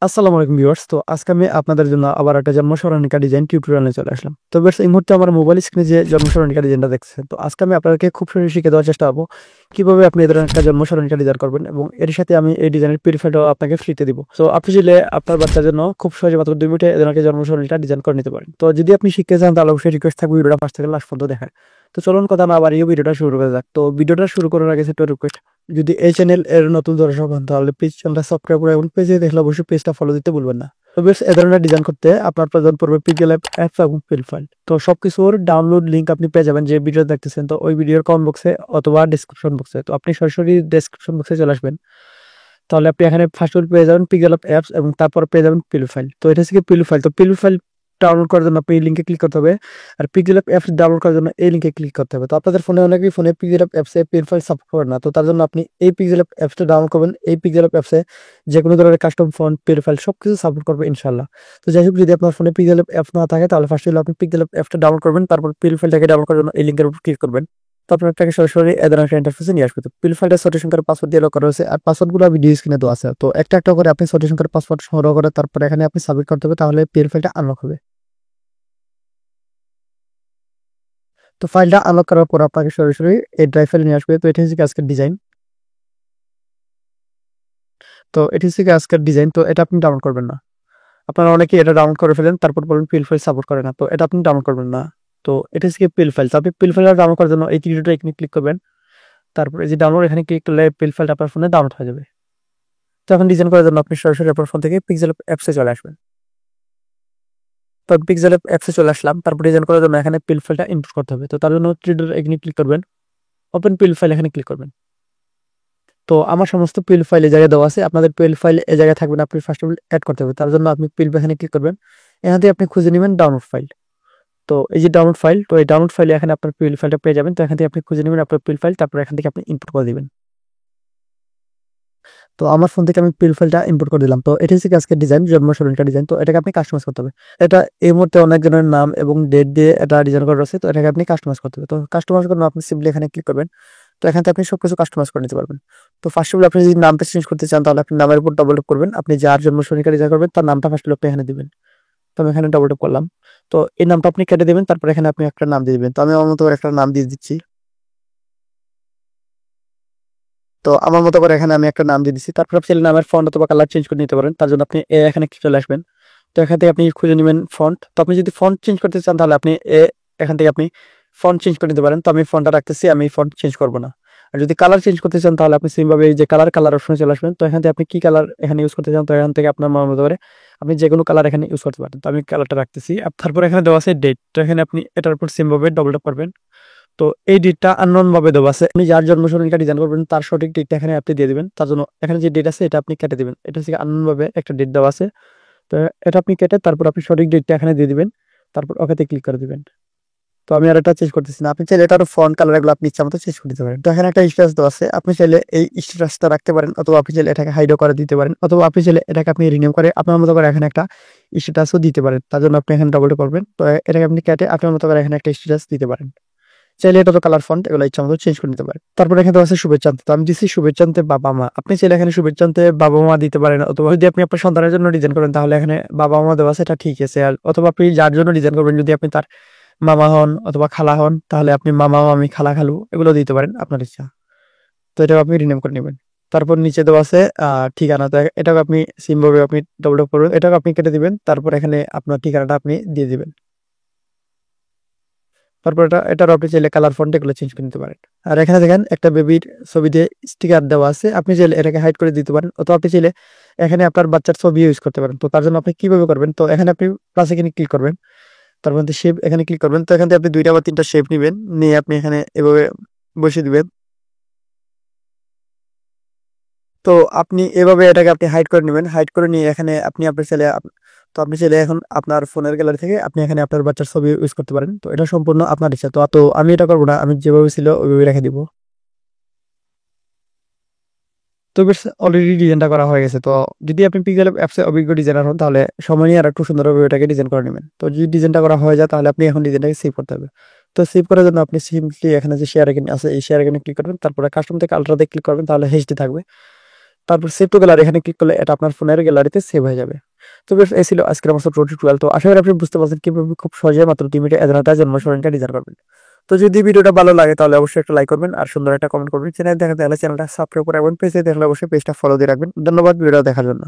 আসসালামু আলাইকুম ভিউয়ার্স। তো আজকে আমি আপনাদের জন্য আবার একটা জন্ম সরণিকা ডিজাইন টিউটোরিয়াল নিয়ে চলে আসলাম। তো ভিউয়ার্স, এই মুহূর্তে আমার মোবাইল স্ক্রিনে যে জন্ম সরণিকা ডিজাইনটা দেখছেন, তো আজকে আমি আপনাদেরকে খুব সহজে শিখে দেওয়ার চেষ্টা করব কিভাবে আপনি এই ধরনের একটা জন্ম সরণিকা ডিজাইন করবেন, এবং এর সাথে আমি এই ডিজাইনের পিডিএফটাও আপনাকে ফ্রিতে দিব। সো আপনি চাইলে আপনার বাচ্চার জন্য খুব সহজে মাত্র 2 মিনিটে এই ধরনের একটা জন্ম সরণিকা ডিজাইন করে নিতে পারেন। তো যদি আপনি শিখতে চান তাহলে অবশ্যই রিকোয়েস্ট থাকবে ভিডিওটা ফার্স্ট থেকে লাস্ট পর্যন্ত দেখার। তো চলুন কথা না বাড়িয়ে ভিডিওটা শুরু করা যাক। তো ভিডিওটা শুরু করার আগে ছোট্ট রিকোয়েস্ট, যদি এই চ্যানেল এর নতুন দর্শক হন তাহলে প্লিজ চ্যানেলটা সাবস্ক্রাইব করে এবং পেজে দেখলে অবশ্যই পেজটা ফলো দিতে ভুলবেন না। তো বেশ, এ ধরনের ডিজাইন করতে আপনার প্রয়োজন পড়বে পিক্সেল অ্যাপস এবং ফিল ফাইল। তো সবকিছুর ডাউনলোড লিঙ্ক আপনি পেয়ে যাবেন যে ভিডিও দেখতেছেন, তো ওই ভিডিওর কমেন্ট বক্সে অথবা ডেসক্রিপশন বক্সে। তো আপনি সরাসরি ডেসক্রিপশন বক্সে চলে আসবেন, তাহলে আপনি এখানে ফার্স্ট পেয়ে যাবেন পিক্সেল অ্যাপস এবং তারপর পেয়ে যাবেন পিলু ফাইল। তো এটা হচ্ছে পিলু ফাইল। তো পিলু ফাইল ডাউনলোড করার জন্য আপনি এই লিঙ্কে ক্লিক করতে হবে, আর পিক্সেল অ্যাপস ডাউনলোড করার জন্য এই লিঙ্কে ক্লিক করতে হবে। তো আপনাদের ফোনে অনেকেই ফোনে পিক্সেল অ্যাপসে পিলু ফাইল সাপোর্ট করে না, তো তার জন্য আপনি এই পিক্সেল অ্যাপসটা ডাউনলোড করবেন। এই পিক্সেল অ্যাপসে যে কোনো ধরনের কাস্টম ফন্ট পিলু ফাইল সবকিছু সাপোর্ট করবে ইনশাআল্লাহ। তো যাই হোক, যদি আপনার ফোনে পিক্সেল অ্যাপস না থাকে তাহলে ফার্স্ট আপনি পিক্সেল অ্যাপসটা ডাউনলোড করবেন, তারপর পিলু ফাইলটাকে ডাউনলোড করার জন্য এই লিঙ্কের উপর ক্লিক করবেন। তো আপনাকে সরাসরি এ ধরনের একটা ইন্টারফেসে নিয়ে আসবে। তো পিল ফাইলটা সলিউশন করে পাসওয়ার্ড দিয়ে লক করা হয়েছে, আর পাসওয়ার্ডগুলো ভিডিও স্ক্রিনে দেওয়া আছে। তো একটা একটা করে আপনি সলিউশন করে পাসওয়ার্ড সংগ্রহ করে তারপরে এখানে আপনি সাবমিট করতে হবে, তাহলে পিল ফাইলটা আনলক হবে। তো ফাইলটা আনলক করার পর আপনাকে সরাসরি এই ড্রাইভ ফাইলে নিয়ে আসবে। তো এটা হচ্ছে আজকের ডিজাইন। তো এটি হচ্ছে আজকের ডিজাইন। তো এটা আপনি ডাউনলোড করবেন না। আপনারা অনেকেই এটা ডাউনলোড করে ফেলেন, তারপর বলেন পিল ফাইল সাপোর্ট করে না। তো এটা আপনি ডাউনলোড করবেন না। তো এটা হচ্ছে পিল ফাইল। তো আপনি পিল ফাইল ডাউনলোড করার জন্য এই ভিডিওটা এখানে ক্লিক করবেন, তারপর এই যে ডাউনলোড এখানে ক্লিক করলে পিল ফাইলটা আপনার ফোনে ডাউনলোড হয়ে যাবে। তো এখন ডিজাইন করার জন্য আপনি সরাসরি আপনার ফোন থেকে পিক্সেল অ্যাপসে চলে আসবেন। তো পিক্সেল অ্যাপসে চলে আসলাম, তারপর ডিজাইন করার জন্য এখানে পিল ফাইলটা ইনপুট করতে হবে। তো তার জন্য এখানে ক্লিক করবেন, ওপেন পিল ফাইল এখানে ক্লিক করবেন। তো আমার সমস্ত পিল ফাইল এই জায়গায় দেওয়া আছে, আপনাদের পিল ফাইল এই জায়গায় থাকবেন, আপনি ফার্স্ট অফ অল অ্যাড করতে হবে। তার জন্য আপনি পিল এখানে ক্লিক করবেন, এখান থেকে আপনি খুঁজে নেবেন ডাউনলোড ফাইল। তো এই যে ডাউনলোড ফাইল, তো এই ডাউনলোড ফাইলে এখানে আপনার পিল ফাইলটা পেয়ে যাবেন। তো এখান থেকে আপনি খুঁজে নেবেন আপনার পিল ফাইল, তারপর এখান থেকে আপনি ইনপুট করে দিবেন। তো আমার ফোন থেকে আমি পিল ফাইলটা ইম্পোর্ট করে দিলাম। তো এটা হচ্ছে আজকের ডিজাইন, জন্ম সরণিকা ডিজাইন। তো এটাকে আপনি কাস্টমাইজ করতে হবে। এটা এই মুহূর্তে অনেকজনের নাম এবং ডেট দিয়ে এটা ডিজাইন করা রয়েছে, তো এটাকে আপনি কাস্টমাইজ করতে হবে। তো কাস্টমাইজ করার জন্য আপনি সিম্পলি এখানে ক্লিক করবেন। তো এখান থেকে আপনি সবকিছু কাস্টমাইজ করে নিতে পারবেন। তো ফার্স্ট অফ অল আপনি যদি নামটা চেঞ্জ করতে চান তাহলে আপনি নামের উপর ডবল ট্যাপ করবেন। আপনি যার জন্ম সরণিকা ডিজাইন করবেন তার নামটা ফার্স্ট অফ অল আপনি এখানে দিবেন। তো আমি এখানে ডবল ট্যাপ করলাম। তো এই নামটা আপনি কেটে দিবেন, তারপর এখানে আপনি একটা নাম দিয়ে দিবেন। তো আমি আমার মতো করে একটা নাম দিয়ে দিচ্ছি। তো আমার মতো করে এখানে আমি একটা নাম দিয়ে দিচ্ছি। তারপর আপনি নামের ফন্ট অথবা কালার চেঞ্জ করে নিতে পারেন। তার জন্য আপনি এখানে চলে আসবেন। তো এখান থেকে আপনি খুঁজে নেবেন ফন্ট। তো আপনি যদি ফন্ট চেঞ্জ করতে চান তাহলে আপনি এখান থেকে আপনি ফন্ট চেঞ্জ করে নিতে পারেন। তো আমি ফন্টটা রাখতেছি, আমি ফন্ট চেঞ্জ করব না। আর যদি কালার চেঞ্জ করতে চান তাহলে আপনি সেমভাবে এই যে কালার অপশনে চলে আসবেন। তো এখান থেকে আপনি কি কালার এখানে ইউজ করতে চান, তো এখান থেকে আপনার মন মতো করে আপনি যে কোনো কালার এখানে ইউজ করতে পারেন। তো আমি কালারটা রাখতেছি। তারপর এখানে দেওয়া আছে ডেট। তো এখানে আপনি এটার উপর সেমভাবে ডবল ট্যাপ করবেন। তো এই ডেটটা আননোন ভাবে দেওয়া আছে, আপনি যার জন্ম সরণিকা ডিজাইন করবেন তার সঠিক ডেটটা এখানে আপনি দিয়ে দিবেন। তার জন্য এখানে যে ডেট আছে এটা আপনি কেটে দিবেন। এটা হচ্ছে আননোন ভাবে একটা ডেট দেওয়া আছে। তো এটা আপনি কেটে তারপর আপনি সঠিক ডেটটা এখানে দিয়ে দিবেন, তারপর ওকেতে ক্লিক করে দিবেন। তো আমি আর এটা চেঞ্জ করতেছি না। আপনি চাইলে এটার ফন্ট কালার এগুলো আপনি ইচ্ছা মতো চেঞ্জ করে দিতে পারেন। তো এখানে একটা স্ট্যাটাস দেওয়া আছে, আপনি চাইলে এই স্ট্যাটাসটা রাখতে পারেন, অথবা আপনি চাইলে এটাকে হাইডও করে দিতে পারেন, অথবা আপনি চাইলে এটাকে আপনি রিনেম করে আপনার মতো করে এখানে একটা স্ট্যাটাসও দিতে পারেন। তার জন্য আপনি এখানে ডবল করবেন। তো এটাকে আপনি কেটে আপনার মতো করে এখানে একটা স্ট্যাটাস দিতে পারেন। চাইলে এটা তো কালার ফন্ট এগুলো ইচ্ছা মতো চেঞ্জ করে নিতে পারেন। তারপর এখানে আছে শুভেচ্ছান্তে। তো আমি দিচ্ছি শুভেচ্ছান্তে বাবা মা। আপনি চাইলে এখানে শুভেচ্ছান্তে বাবা মা দিতে পারেন, অথবা যদি আপনি আপনার সন্তানের জন্য ডিজাইন করেন তাহলে এখানে বাবা মা দেওয়া আছে, এটা ঠিক আছে। আর অথবা আপনি যার জন্য ডিজাইন করবেন, যদি আপনি তার মামা হন অথবা খালা হন তাহলে আপনি মামা মামি খালা খালু এগুলো দিতে পারেন আপনার ইচ্ছা। তো এটাও আপনি রিনেম করে নেবেন। তারপর নিচে দেওয়া আছে ঠিকানা। তো এটাকে আপনি সিমভাবে আপনি ডবল ট্যাপ করবেন, এটাকে আপনি কেটে দিবেন। তারপর এখানে আপনার ঠিকানাটা আপনি দিয়ে দিবেন। তারপর এটার আপনি চাইলে কালার ফন্ট এগুলো চেঞ্জ করে নিতে পারেন। আর এখানে দেখেন একটা বেবির ছবি দিয়ে স্টিকার দেওয়া আছে, আপনি চাইলে এটাকে হাইড করে দিতে পারেন, অথবা আপনি চাইলে এখানে আপনার বাচ্চার ছবি ইউজ করতে পারেন। তো তার জন্য আপনি কিভাবে করবেন, তো এখানে আপনি প্লাস এখানে ক্লিক করবেন, তারপর শেপ এখানে ক্লিক করবেন। তো এখান থেকে আপনি 2টা বা 3টা শেপ নেবেন, নিয়ে আপনি এখানে এভাবে বসিয়ে দিবেন। তো আপনি এভাবে এটাকে আপনি হাইড করে নেবেন, হাইড করে নিয়ে এখানে আপনি আপনার ছেলে তো আপনি চাইলে এখন আপনার ফোনের গ্যালারি থেকে আপনি এখানে আপনার বাচ্চার ছবি ইউজ করতে পারেন। তো এটা সম্পূর্ণ আপনার ইচ্ছা। তো আমি এটা করবো না, আমি যেভাবে ছিল ওইভাবে রেখে দিব। তো বেশ, অলরেডি ডিজাইনটা করা হয়ে গেছে। তো যদি আপনি পিক্সেল অ্যাপসে অভিজ্ঞ ডিজাইনার হন তাহলে সময় নিয়ে আর একটু সুন্দরভাবে এটাকে ডিজাইন করে নেবেন। তো যদি ডিজাইনটা করা হয়ে যায় তাহলে আপনি এখন ডিজাইনটাকে সেভ করতে হবে। তো সেভ করার জন্য আপনি সিম্পলি এখানে যে শেয়ার আইকন আছে এই শেয়ার আইকনে ক্লিক করবেন, তারপরে কাস্টম থেকে আলট্রাতে ক্লিক করবেন, তাহলে এইচডি থাকবে। তারপর সেভ টু গ্যালারি এখানে ক্লিক করলে এটা আপনার ফোনের গ্যালারিতে সেভ হয়ে যাবে। তো বেশ এই ছিল আজকের আমার টিউটোরিয়াল। তো আশা করি আপনি বুঝতে পারছেন কিভাবে খুব সহজে মাত্র 2 মিনিটে এজেন্টার জন্মসরণটা ডিজাইন করবেন। তো যদি ভিডিওটা ভালো লাগে তাহলে অবশ্যই একটা লাইক করবেন আর সুন্দর একটা কমেন্ট করবেন। চ্যানেল দেখা তাহলে চ্যানেলটা সাবস্ক্রাইব করে রাখবেন, পেজে দেখলে অবশ্যই পেজটা ফলো দিয়ে রাখবেন। ধন্যবাদ ভিডিওটা দেখার জন্য।